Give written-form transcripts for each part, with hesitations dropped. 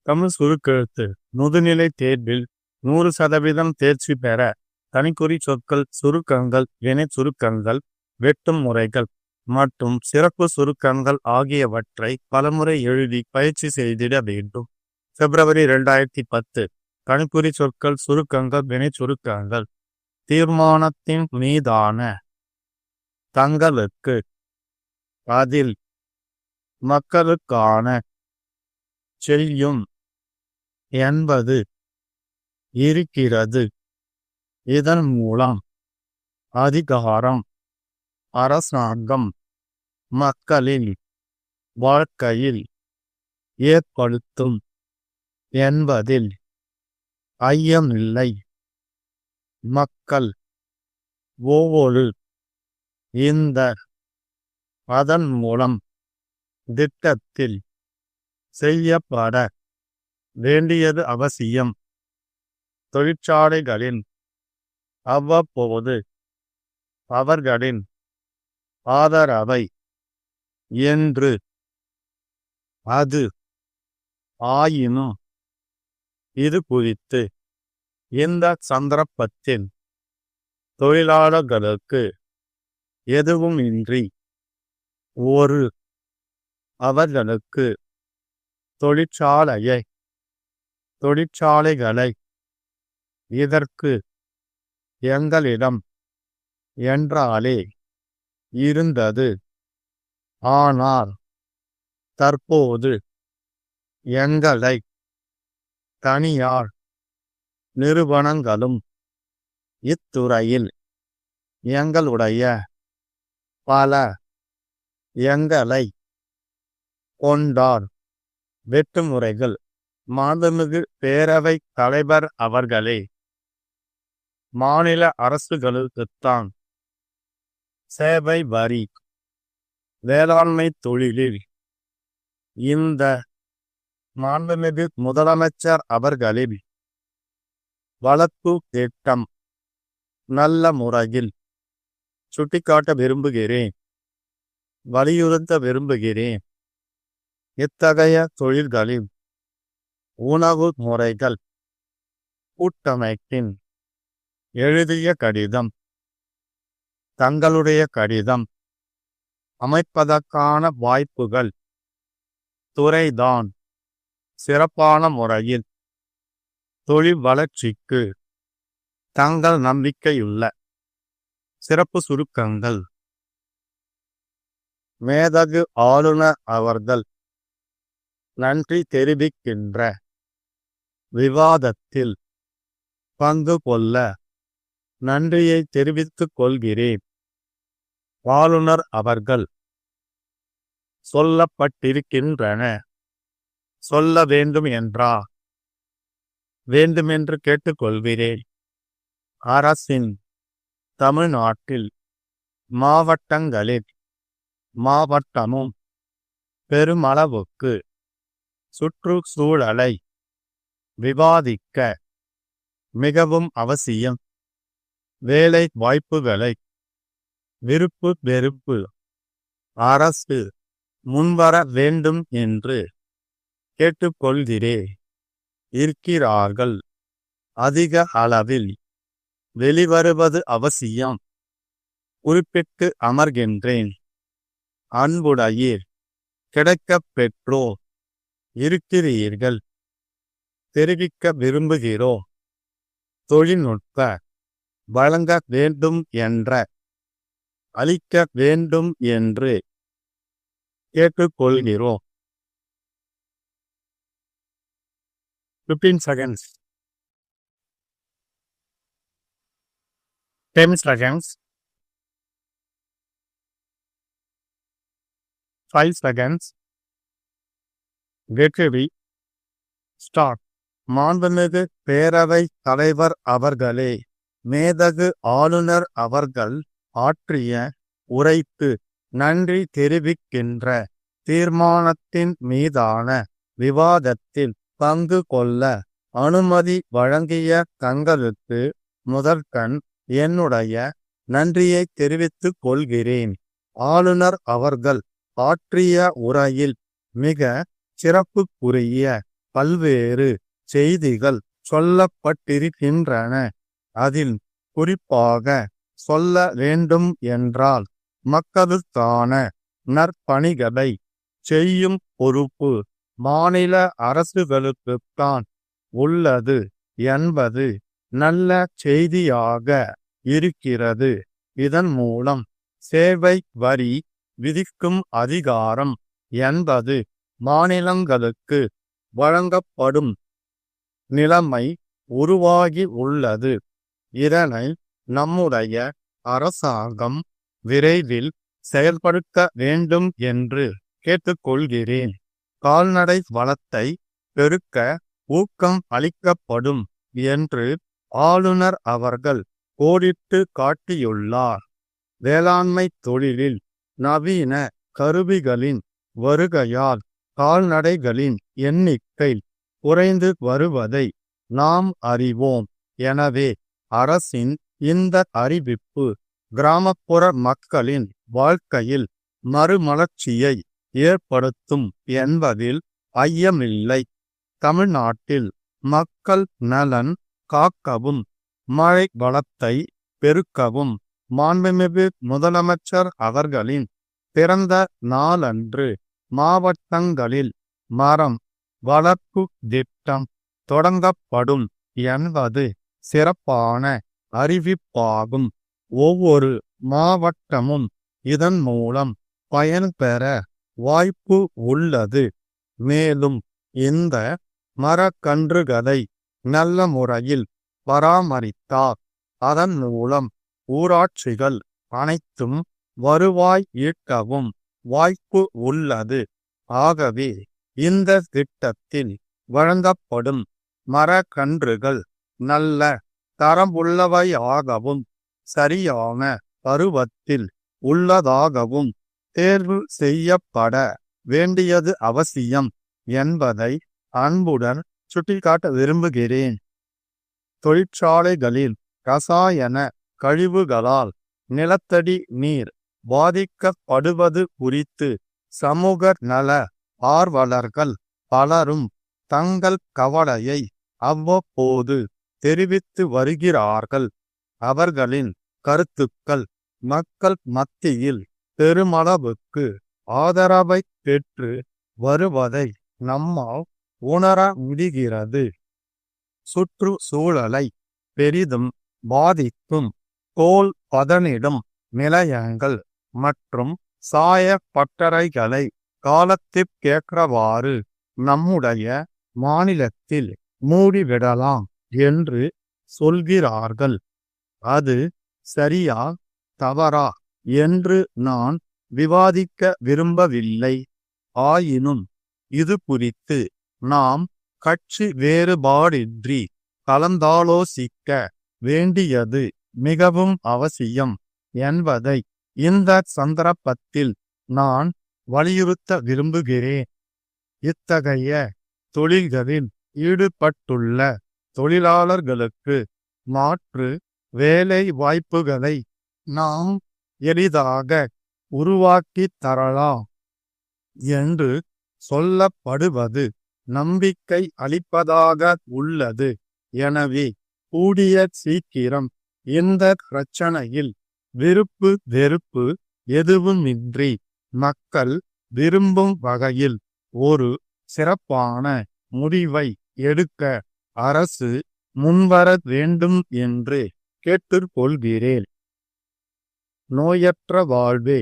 தமிழ் சுருக்கெழுத்து முதுநிலை தேர்வில் 100% தேர்ச்சி பெற தனிக்குறி சொற்கள், சுருக்கங்கள், வினை சுருக்கங்கள், வெட்டும் முறைகள் மற்றும் சிறப்பு சுருக்கங்கள் ஆகியவற்றை பலமுறை எழுதி பயிற்சி செய்திட வேண்டும். பிப்ரவரி 2010. கணிப்பொறி சொற்கள், சுருக்கங்கள், வினை சுருக்கங்கள். தீர்மானத்தின் மீதான தங்களுக்கு பதில் மக்களுக்கான செய்யும் என்பது இருக்கிறது. இதன் மூலம் அதிகாரம், அரசாங்கம் மக்களின் வாழ்க்கையில் ஏற்படுத்தும் என்பதில் ஐயமில்லை. மக்கள் ஒவ்வொரு இந்த அதன் மூலம் திட்டத்தில் செய்யப்பட வேண்டியது அவசியம். தொழிற்சாலைகளின் அவ்வப்போது அவர்களின் ஆதரவை என்று அது ஆயினும் இது குறித்து இந்த சந்தர்ப்பத்தில் தொழிலாளர்களுக்கு எதுவும் இன்றி ஒரு அவர்களுக்கு தொழிற்சாலைகளை இதற்கு எங்களிடம் என்றாலே இருந்தது. ஆனால் தற்போது எங்களை தனியார் நிறுவனங்களும் இத்துறையில் எங்களுடைய பல எங்களை கொண்டார். வெட்டுமுறைகள். மாண்புமிகு பேரவைத் தலைவர் அவர்களே, மாநில அரசுகளுக்குத்தான் சேவை வரி வேளாண்மை தொழிலில் இந்த மாண்புமிகு முதலமைச்சர் அவர்களின் வளர்ப்பு திட்டம் நல்ல முறையில் சுட்டிக்காட்ட விரும்புகிறேன், வலியுறுத்த விரும்புகிறேன். இத்தகைய தொழில்களில் உணவு முறைகள் கூட்டமைப்பின் எழுதிய கடிதம், தங்களுடைய கடிதம் அமைப்பதற்கான வாய்ப்புகள் துறைதான் சிறப்பான முறையில் தொழில் வளர்ச்சிக்கு தங்கள் நம்பிக்கையுள்ள சிறப்பு சுருக்கங்கள். மேதகு ஆளுநர் அவர்கள் நன்றி தெரிவிக்கின்ற விவாதத்தில் பங்கு கொள்ள நன்றியை தெரிவித்துக் கொள்கிறேன். ஆளுநர் அவர்கள் சொல்லப்பட்டிருக்கின்றன சொல்ல வேண்டும் வேண்டுமென்று கேட்டுக்கொள்கிறேன். அரசின் தமிழ்நாட்டில் மாவட்டமும் பெருமளவுக்கு சுற்றுச்சூழலை விவாதிக்க மிகவும் அவசியம். வேலை வாய்ப்புகளை விருப்பு வெறுப்பு அரசு முன்வர வேண்டும் என்று கேட்டுக்கொள்கிறேன். இருக்கிறார்கள். அதிக அளவில் வெளிவருவது அவசியம். குறிப்பிட்டு அமர்கின்றேன். அன்புடையீர், கிடைக்கப் பெற்றோர் இருக்கிறீர்கள். தெரிவிக்க விரும்புகிறோம். தொழில்நுட்ப வழங்க வேண்டும் அளிக்க வேண்டும் என்று கேட்டுக்கொள்கிறோம். 15 seconds. 10 seconds. 5 seconds. Get ready. Start. மாண்புமிகு பேரவை தலைவர் அவர்களே, மேதகு ஆளுநர் அவர்கள் ஆற்றிய உரைக்கு நன்றி தெரிவிக்கின்ற தீர்மானத்தின் மீதான விவாதத்தில் பங்கு கொள்ள அனுமதி வழங்கிய தங்களுக்கு முதற்கண் என்னுடைய நன்றியை தெரிவித்துக் கொள்கிறேன். ஆளுநர் அவர்கள் ஆற்றிய உரையில் மிக சிறப்புக்குரிய பல்வேறு செய்திகள் சொல்லப்பட்டிருக்கின்றன. அதில் குறிப்பாக சொல்ல வேண்டும் என்றால் மக்களுக்கான நற்பணிகளை செய்யும் பொறுப்பு மாநில அரசுகளுக்குத்தான் உள்ளது என்பது நல்ல செய்தியாக இருக்கிறது. இதன் மூலம் சேவை வரி விதிக்கும் அதிகாரம் என்பது மாநிலங்களுக்கு வழங்கப்படும் நிலைமை உருவாகி உள்ளது. இதனை நம்முடைய அரசாங்கம் விரைவில் செயல்படுத்த வேண்டும் என்று கேட்டுக்கொள்கிறேன். கால்நடை வளத்தை பெருக்க ஊக்கம் அளிக்கப்படும் என்று ஆளுநர் அவர்கள் கோடிட்டு காட்டியுள்ளார். வேளாண்மை தொழிலில் நவீன கருவிகளின் வருகையால் கால்நடைகளின் எண்ணிக்கை குறைந்து வருவதை நாம் அறிவோம். எனவே அரசின் இந்த அறிவிப்பு கிராமப்புற மக்களின் வாழ்க்கையில் மறுமலர்ச்சியை ஏற்படுத்தும் என்பதில் ஐயமில்லை. தமிழ்நாட்டில் மக்கள் நலன் காக்கவும் மழை வளத்தை பெருக்கவும் மாண்புமிகு முதலமைச்சர் அவர்களின் பிறந்த நாளன்று மாவட்டங்களில் மரம் வளர்ப்பு திட்டம் தொடங்கப்படும் என்பது சிறப்பான அறிவிப்பாகும். ஒவ்வொரு மாவட்டமும் இதன் மூலம் பயன்பெற வாய்ப்பு உள்ளது. மேலும் இந்த மரக்கன்றுகளை நல்ல முறையில் பராமரித்தால் அதன் மூலம் ஊராட்சிகள் அனைத்தும் வருவாய் ஈட்டவும் வாய்ப்பு உள்ளது. ஆகவே இந்த திட்டத்தில் வழங்கப்படும் மரக்கன்றுகள் நல்ல தரமுள்ளவையாகவும் சரியான பருவத்தில் உள்ளதாகவும் தேர்வு செய்யப்பட வேண்டியது அவசியம் என்பதை அன்புடன் சுட்டிக்காட்ட விரும்புகிறேன். தொழிற்சாலைகளில் ரசாயன கழிவுகளால் நிலத்தடி நீர் பாதிக்கப்படுவது குறித்து சமூக நல ஆர்வலர்கள் பலரும் தங்கள் கவலையை அவ்வப்போது தெரிவித்து வருகிறார்கள். அவர்களின் கருத்துக்கள் மக்கள் மத்தியில் பெருமளவுக்கு ஆதரவை பெற்று வருவதை நம்மால் உணர முடிகிறது. சுற்றுச்சூழலை பெரிதும் பாதிக்கும் தோல் பதனிடும் நிலையங்கள் மற்றும் சாய பட்டறைகளை காலத்திற்கேற்றவாறு நம்முடைய மாநிலத்தில் மூடிவிடலாம் என்று சொல்கிறார்கள். அது சரியா தவறா என்று நான் விவாதிக்க விரும்பவில்லை. ஆயினும் இது குறித்து நாம் கட்சி வேறுபாடின்றி கலந்தாலோசிக்க வேண்டியது மிகவும் அவசியம் என்பதை இந்த சந்தர்ப்பத்தில் நான் வலியுறுத்த விரும்புகிறேன். இத்தகைய தொழில்களில் ஈடுபட்டுள்ள தொழிலாளர்களுக்கு மாற்று வேலை வாய்ப்புகளை நாம் எளிதாக உருவாக்கி தரலாம் என்று சொல்லப்படுவது நம்பிக்கை அளிப்பதாக உள்ளது. எனவே கூடிய சீக்கிரம் இந்த பிரச்சனையில் விருப்பு வெறுப்பு எதுவுமின்றி மக்கள் விரும்பும் வகையில் ஒரு சிறப்பான முடிவை எடுக்க அரசு முன்வர வேண்டும் என்று கேட்டுக்கொள்கிறேன். நோயற்ற வாழ்வே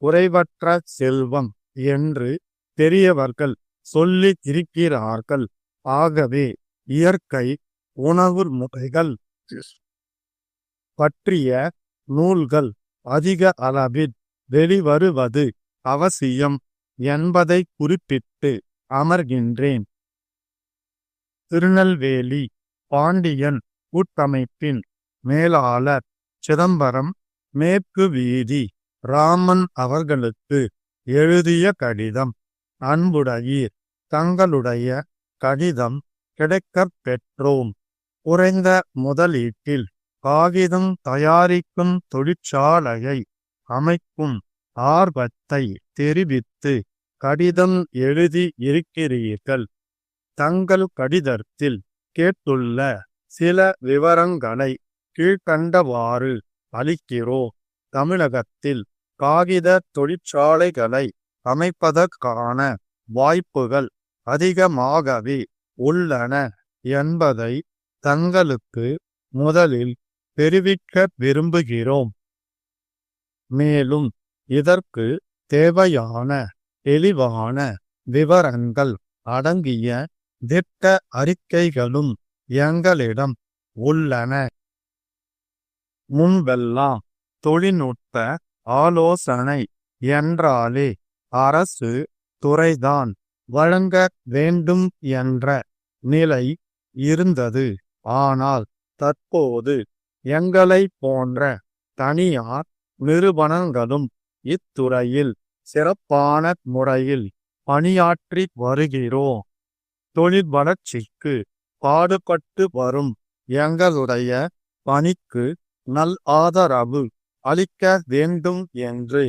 குறைவற்ற செல்வம் என்று பெரியவர்கள் சொல்லி இருக்கிறார்கள். ஆகவே இயற்கை உணவு முறைகள் பற்றிய நூல்கள் அதிக அளவில் வெளிவருவது அவசியம் என்பதை குறிப்பிட்டு அமர்கின்றேன். திருநெல்வேலி பாண்டியன் கூட்டமைப்பின் மேலாளர் சிதம்பரம் மேற்கு வீதி ராமன் அவர்களுக்கு எழுதிய கடிதம். அன்புடையீர், தங்களுடைய கடிதம் கிடைக்கப் பெற்றோம். குறைந்த முதலீட்டில் காகிதம் தயாரிக்கும் தொழிற்சாலையை அமைக்கும் ஆர்வத்தை தெரிவித்து கடிதம் எழுதி இருக்கிறீர்கள். தங்கள் கடிதத்தில் கேட்டுள்ள சில விவரங்களை கீழ்க்கண்டவாறு அளிக்கிறோம். தமிழகத்தில் காகித தொழிற்சாலைகளை அமைப்பதற்கான வாய்ப்புகள் அதிகமாகவே உள்ளன என்பதை தங்களுக்கு முதலில் தெரிவிக்க விரும்புகிறோம். மேலும் இதற்கு தேவையான தெளிவான விவரங்கள் அடங்கிய திட்ட அறிக்கைகளும் எங்களிடம் உள்ளன. முன்பெல்லாம் தொழில்நுட்ப ஆலோசனை என்றாலே அரசு துறைதான் வழங்க வேண்டும் என்ற நிலை இருந்தது. ஆனால் தற்போது எங்களை போன்ற தனியார் நிறுவனங்களும் இத்துறையில் சிறப்பான முறையில் பணியாற்றி வருகிறோம். தொழில் வளர்ச்சிக்கு பாடுபட்டு வரும் எங்களுடைய பணிக்கு நல் ஆதரவு அளிக்க வேண்டும் என்று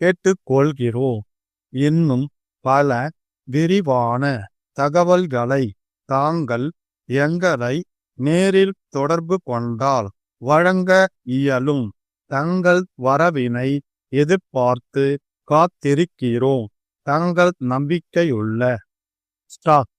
கேட்டுக்கொள்கிறோம். இன்னும் பல விரிவான தகவல்களை தாங்கள் எங்களை நேரில் தொடர்பு கொண்டால் வழங்க இயலும். தங்கள் வரவினை எதிர்பார்த்து காத்திருக்கிறோம். தங்கள் நம்பிக்கையுள்ள ஸ்டாஃப்.